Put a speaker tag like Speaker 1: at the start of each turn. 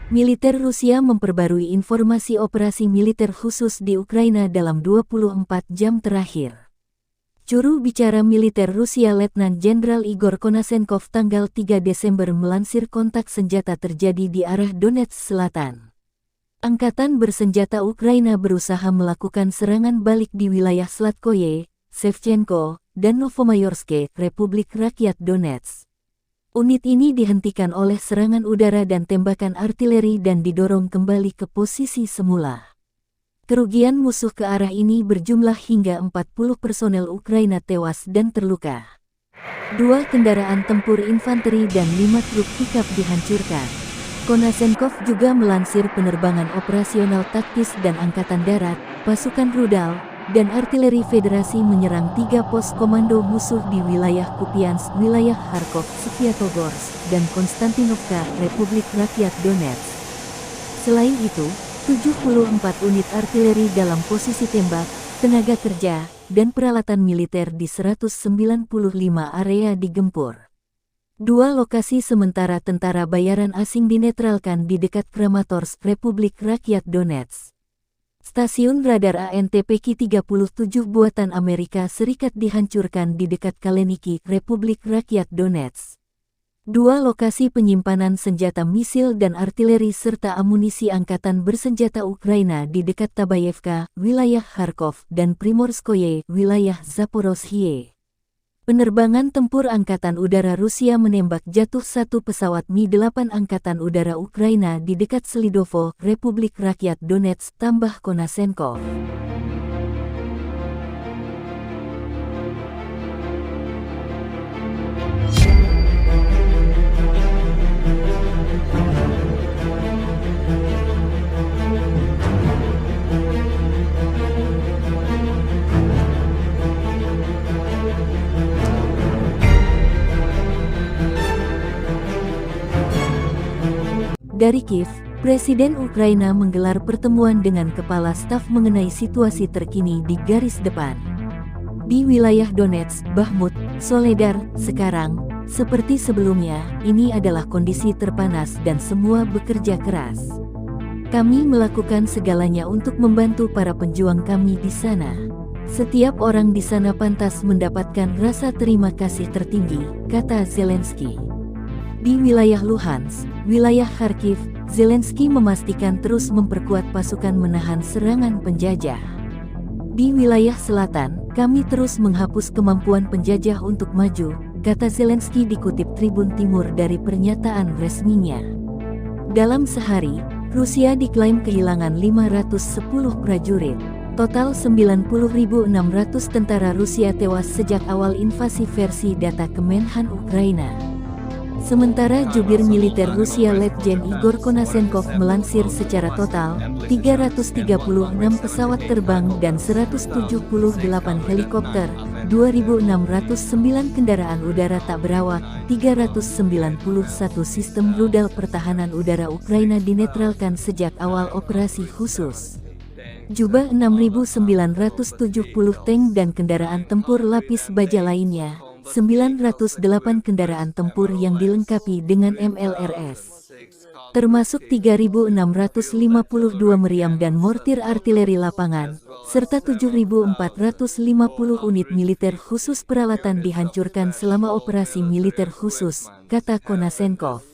Speaker 1: Militer Rusia memperbarui informasi operasi militer khusus di Ukraina dalam 24 jam terakhir. Juru bicara militer Rusia Letnan Jenderal Igor Konasenkov tanggal 3 Desember melansir kontak senjata terjadi di arah Donetsk Selatan. Angkatan bersenjata Ukraina berusaha melakukan serangan balik di wilayah Slatkoye, Shevchenko, dan Novomayorsk, Republik Rakyat Donetsk. Unit ini dihentikan oleh serangan udara dan tembakan artileri dan didorong kembali ke posisi semula. Kerugian musuh ke arah ini berjumlah hingga 40 personel Ukraina tewas dan terluka. 2 kendaraan tempur infanteri dan 5 truk pickup dihancurkan. Konasenkov juga melansir penerbangan operasional taktis dan angkatan darat, pasukan rudal, dan artileri federasi menyerang 3 pos komando musuh di wilayah Kupiansk, wilayah Kharkov, Sviatogorsk, dan Konstantinovka, Republik Rakyat Donetsk. Selain itu, 74 unit artileri dalam posisi tembak, tenaga kerja, dan peralatan militer di 195 area digempur. 2 lokasi sementara tentara bayaran asing dinetralkan di dekat Kramatorsk, Republik Rakyat Donetsk. Stasiun radar ANTPK-37 buatan Amerika Serikat dihancurkan di dekat Kaleniki, Republik Rakyat Donetsk. 2 lokasi penyimpanan senjata misil dan artileri serta amunisi angkatan bersenjata Ukraina di dekat Tabayevka, wilayah Kharkov, dan Primorskoye, wilayah Zaporozhye. Penerbangan tempur Angkatan Udara Rusia menembak jatuh 1 pesawat Mi-8 Angkatan Udara Ukraina di dekat Selidovo, Republik Rakyat Donetsk, tambah Konasenkov. Dari Kiev, Presiden Ukraina menggelar pertemuan dengan kepala staf mengenai situasi terkini di garis depan. Di wilayah Donetsk, Bakhmut, Soledar, sekarang, seperti sebelumnya, ini adalah kondisi terpanas dan semua bekerja keras. Kami melakukan segalanya untuk membantu para penjuang kami di sana. Setiap orang di sana pantas mendapatkan rasa terima kasih tertinggi, kata Zelensky. Di wilayah Luhansk, wilayah Kharkiv, Zelensky memastikan terus memperkuat pasukan menahan serangan penjajah. Di wilayah selatan, kami terus menghapus kemampuan penjajah untuk maju, kata Zelensky dikutip Tribun Timur dari pernyataan resminya. Dalam sehari, Rusia diklaim kehilangan 510 prajurit. Total 90.600 tentara Rusia tewas sejak awal invasi versi data Kemenhan Ukraina. Sementara jubir militer Rusia Letjen Igor Konasenkov melansir secara total, 336 pesawat terbang dan 178 helikopter, 2.609 kendaraan udara tak berawak, 391 sistem rudal pertahanan udara Ukraina dinetralkan sejak awal operasi khusus. Juga 6.970 tank dan kendaraan tempur lapis baja lainnya. 908 kendaraan tempur yang dilengkapi dengan MLRS, termasuk 3.652 meriam dan mortir artileri lapangan, serta 7.450 unit militer khusus peralatan dihancurkan selama operasi militer khusus, kata Konasenkov.